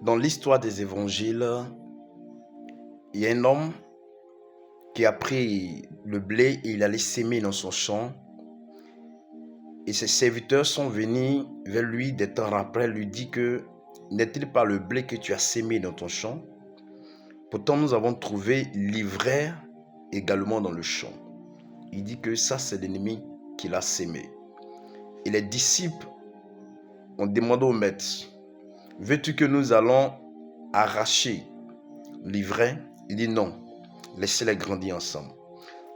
Dans l'histoire des évangiles, il y a un homme qui a pris le blé et il allait s'aimer dans son champ. Et ses serviteurs sont venus vers lui des temps après, lui dit que n'est-il pas le blé que tu as sémé dans ton champ? Pourtant, nous avons trouvé l'ivraie également dans le champ. Il dit que ça, c'est l'ennemi qui l'a sémé. Et les disciples ont demandé au maître, veux-tu que nous allons arracher l'ivraie? Il dit non, laissez-les grandir ensemble.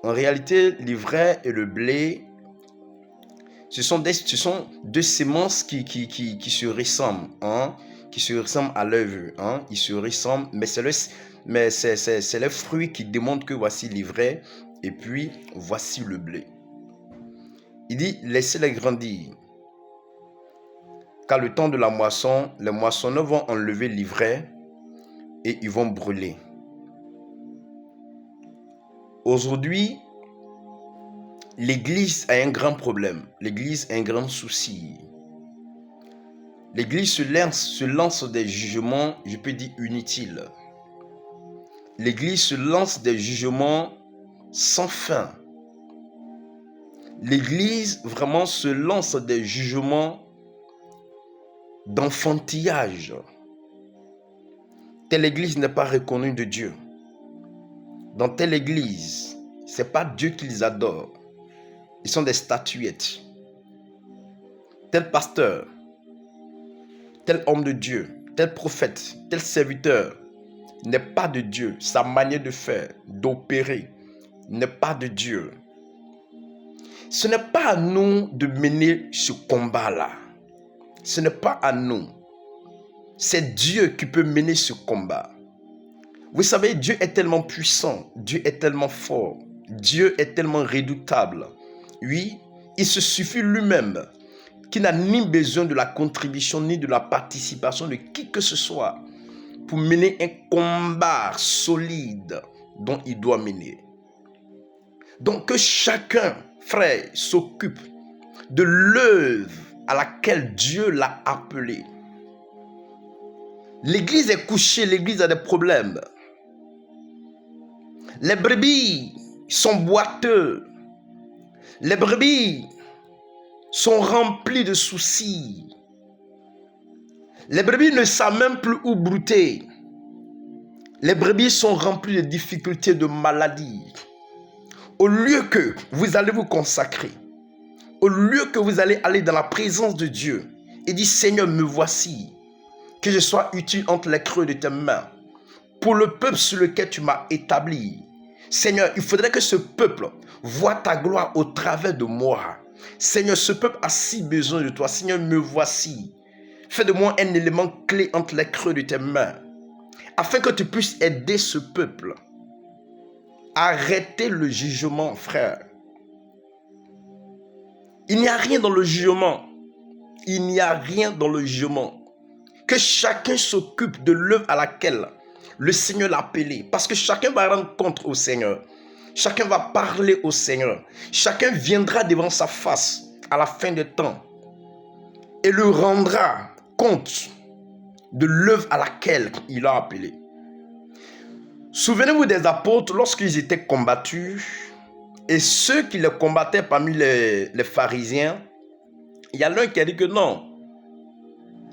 En réalité, l'ivraie et le blé, ce sont deux semences qui se ressemblent, qui se ressemblent à l'œil vu. Ils se ressemblent, mais c'est les fruits qui démontrent que voici l'ivraie et puis voici le blé. Il dit, laissez-les grandir. Car le temps de la moisson, les moissonneurs vont enlever l'ivraie et ils vont brûler. Aujourd'hui, l'Église a un grand problème. L'Église a un grand souci. L'Église se lance des jugements, je peux dire, inutiles. L'Église se lance des jugements sans fin. L'Église vraiment se lance des jugements d'enfantillage. Telle Église n'est pas reconnue de Dieu. Dans telle Église, ce n'est pas Dieu qu'ils adorent. Ils sont des statuettes. Tel pasteur, tel homme de Dieu, tel prophète, tel serviteur n'est pas de Dieu. Sa manière de faire, d'opérer n'est pas de Dieu. Ce n'est pas à nous de mener ce combat-là. Ce n'est pas à nous. C'est Dieu qui peut mener ce combat. Vous savez, Dieu est tellement puissant, Dieu est tellement fort, Dieu est tellement redoutable. Oui, il se suffit lui-même qu'il n'a ni besoin de la contribution ni de la participation de qui que ce soit pour mener un combat solide dont il doit mener. Donc que chacun, frère, s'occupe de l'œuvre à laquelle Dieu l'a appelé. L'église est couchée, l'église a des problèmes. Les brebis sont boiteux. Les brebis sont remplies de soucis. Les brebis ne savent même plus où brouter. Les brebis sont remplies de difficultés, de maladies. Au lieu que vous allez vous consacrer, au lieu que vous allez aller dans la présence de Dieu et dire, Seigneur, me voici, que je sois utile entre les creux de tes mains, pour le peuple sur lequel tu m'as établi. Seigneur, il faudrait que ce peuple voie ta gloire au travers de moi. Seigneur, ce peuple a si besoin de toi. Seigneur, me voici. Fais de moi un élément clé entre les creux de tes mains, afin que tu puisses aider ce peuple. Arrêtez le jugement, frère. Il n'y a rien dans le jugement. Il n'y a rien dans le jugement. Que chacun s'occupe de l'œuvre à laquelle le Seigneur l'a appelé. Parce que chacun va rendre compte au Seigneur. Chacun va parler au Seigneur. Chacun viendra devant sa face à la fin des temps et le rendra compte de l'œuvre à laquelle il a appelé. Souvenez-vous des apôtres lorsqu'ils étaient combattus et ceux qui les combattaient parmi les pharisiens. Il y a l'un qui a dit que non,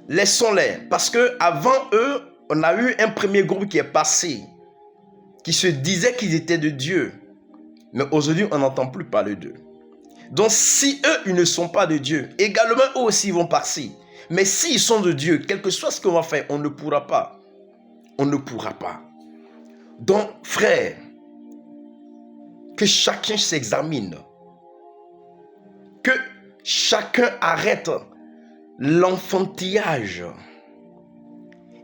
laissons-les, parce qu'avant eux, on a eu un premier groupe qui est passé, qui se disait qu'ils étaient de Dieu. Mais aujourd'hui, on n'entend plus parler d'eux. Donc si eux, ils ne sont pas de Dieu, également eux aussi vont passer. Mais s'ils sont de Dieu, quel que soit ce qu'on va faire, on ne pourra pas. On ne pourra pas. Donc, frère, que chacun s'examine. Que chacun arrête l'enfantillage.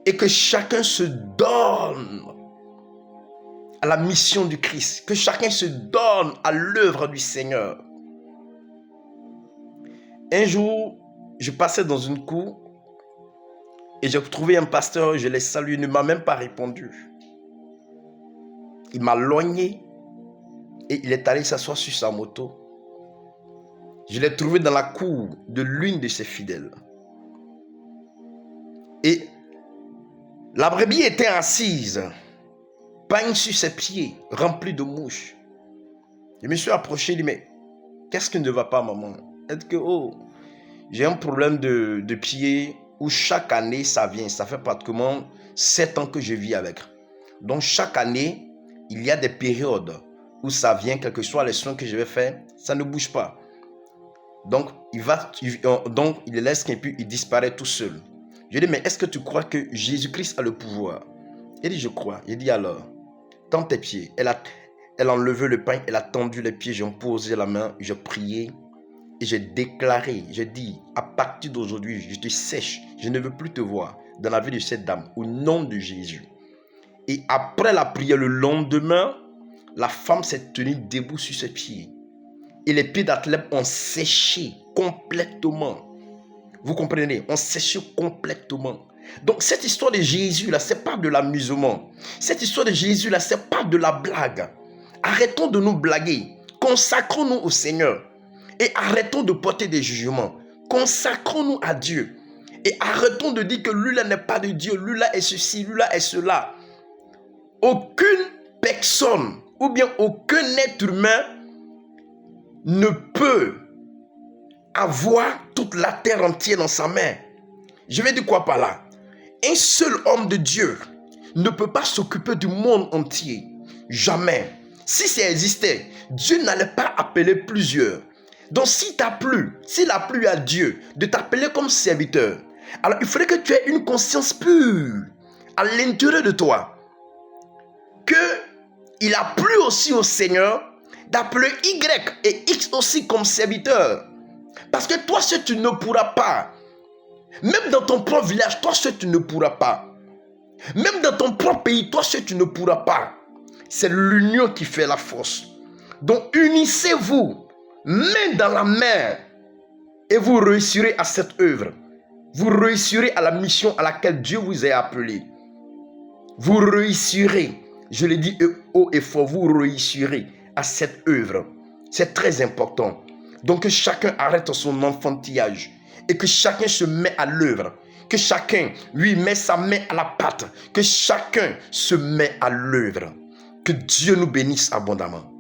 Et que chacun se donne à la mission du Christ. Que chacun se donne à l'œuvre du Seigneur. Un jour, je passais dans une cour et j'ai trouvé un pasteur, je l'ai salué, il ne m'a même pas répondu. Il m'a lorgné et il est allé s'asseoir sur sa moto. Je l'ai trouvé dans la cour de l'une de ses fidèles. Et La brebis était assise, pagne sur ses pieds, remplie de mouches. Je me suis approché, dit, mais qu'est-ce qui ne va pas, maman? Est-ce que, j'ai un problème de pied où chaque année, ça vient. Ça fait pratiquement 7 ans que je vis avec. Donc, chaque année, il y a des périodes où ça vient, quels que soient les soins que je vais faire, ça ne bouge pas. Donc, il laisse qu'un peu, il disparaît tout seul. Je dis, mais est-ce que tu crois que Jésus-Christ a le pouvoir? Il dit, je crois. Il dit, alors, tends tes pieds. Elle a enlevé le pain, elle a tendu les pieds, j'ai posé la main, j'ai prié et j'ai déclaré, j'ai dit, à partir d'aujourd'hui, je te sèche, je ne veux plus te voir dans la vie de cette dame, au nom de Jésus. Et après la prière, le lendemain, la femme s'est tenue debout sur ses pieds. Et les pieds d'athlète ont séché complètement. Vous comprenez? On séché complètement. Donc cette histoire de Jésus là, c'est pas de l'amusement. Cette histoire de Jésus là, c'est pas de la blague. Arrêtons de nous blaguer. Consacrons-nous au Seigneur. Et arrêtons de porter des jugements. Consacrons-nous à Dieu. Et arrêtons de dire que lui là n'est pas de Dieu. Lui là est ceci, lui là est cela. Aucune personne ou bien aucun être humain ne peut avoir toute la terre entière dans sa main. Je vais dire quoi par là? Un seul homme de Dieu ne peut pas s'occuper du monde entier. Jamais. Si ça existait, Dieu n'allait pas appeler plusieurs. Donc s'il a plu à Dieu de t'appeler comme serviteur, alors il faudrait que tu aies une conscience pure à l'intérieur de toi. Il a plu aussi au Seigneur d'appeler Y et X aussi comme serviteur. Parce que toi, ce tu ne pourras pas. Même dans ton propre village, toi, ce tu ne pourras pas. Même dans ton propre pays, toi, ce tu ne pourras pas. C'est l'union qui fait la force. Donc, unissez-vous, main dans la main, et vous réussirez à cette œuvre. Vous réussirez à la mission à laquelle Dieu vous a appelé. Vous réussirez. Je le dis haut et fort, vous réussirez à cette œuvre. C'est très important. Donc que chacun arrête son enfantillage et que chacun se met à l'œuvre. Que chacun lui met sa main à la pâte. Que chacun se met à l'œuvre. Que Dieu nous bénisse abondamment.